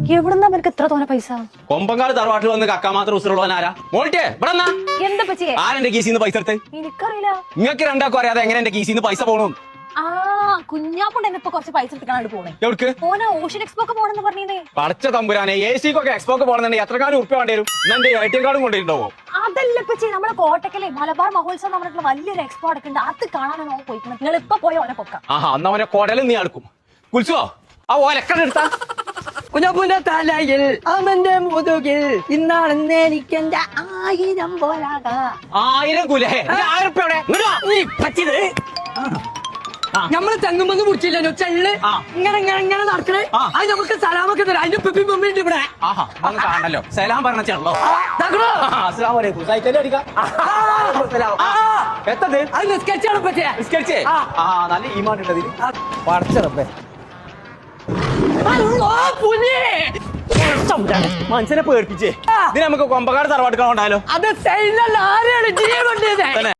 എവിടുന്നാ നിനക്ക് എത്ര തോന്നെ പൈസ? കൊമ്പങ്കാട് തറവാട്ടിൽ വന്ന് കക്കാൻ മാത്രം ഉസുറുള്ളവനാരാ? മോൾട്ടേ ഇവിടെ എന്താ പറ്റിയേ? ആരെന്റെ കീസിന്ന് പൈസ എടുത്ത്? എനിക്കറിയില്ല. നിങ്ങൾക്ക് രണ്ടാക്കും അറിയാതെ എങ്ങനെ എന്റെ കീസിന്ന് പൈസ പോണു? ആ കുഞ്ഞാപ്പുണ്ട് എന്നെ ഇപ്പൊ കുറച്ച് പൈസ എടുക്കാനായിട്ട് പോണേ. എവിടേക്ക്? ഓന ഓഷ്യൻ എക്സ്പോ ഒക്കെ പോണെന്ന് പറഞ്ഞേ. പടച്ച തമ്പുരാനെ, എസിക്കൊക്കെ എക്സ്പോ ഒക്കെ പോകണമെന്നുണ്ടെങ്കിൽ എത്ര കാലം ഉറുപ്പ വേണ്ടി വരും? എന്നെ ATM കാർഡും കൊണ്ടിട്ടുണ്ടാവോ? അതല്ല പറ്റി, നമ്മളെ കോട്ടക്കലെ മലബാർ മഹോത്സവം പറഞ്ഞിട്ടുള്ള വലിയൊരു എക്സ്പോ എടുക്കുന്നുണ്ട്. അത് കാണാനാണ് ഓൻ പോയിക്കുന്നത്. നിങ്ങൾ ഇപ്പൊ പോയ ഓനെ പൊക്കാം. ആഹാ, അന്ന് അവനെ കൊടലും നീ അടുക്കും. കുൽസുവോ ആ ഓലക്കട എടുത്താ? കുഞ്ഞപ്പൂന്റെ തലയിൽ അവന്റെ മുതുകിൽ ഇന്നാണെന്ന് എനിക്കെന്റെ 1000 പോലാകാ. 1000 കുലേ 1000 ഉറുപ്പ എവിടെ? നീ പറ്റിയത് നമ്മള് തെങ്ങുമ്പൊന്ന് മുറിച്ചില്ലല്ലോ ചെള്ള് ഇങ്ങനെ ഇങ്ങനെ ഇങ്ങനെ നടക്കണേ. അത് നമുക്ക് സലാമൊക്കെ തരാം. അതിന്റെ പെപ്പി മമ്മിണ്ട് ഇവിടെ. ആഹാ, ഒന്ന് കാണല്ലോ. സലാം പറഞ്ഞോ. അസ്സലാമു അലൈക്കും. സൈക്കിളിൽ അടിക്കാം. എത്തത്? അത് നിസ്കരിച്ചാണ് പറ്റിയ നിസ്കരിച്ചേ? ആ, നല്ല ഈമാനുണ്ടതിൽ. പടച്ചറപ്പേ മനസ്സിനെ പേടിപ്പിച്ചേ. ഇതിന് നമുക്ക് കൊമ്പക്കാട് തറവാട്ടിക്കാൻ ഉണ്ടായാലോ? അത് ആരെയാണ് ജീവൻ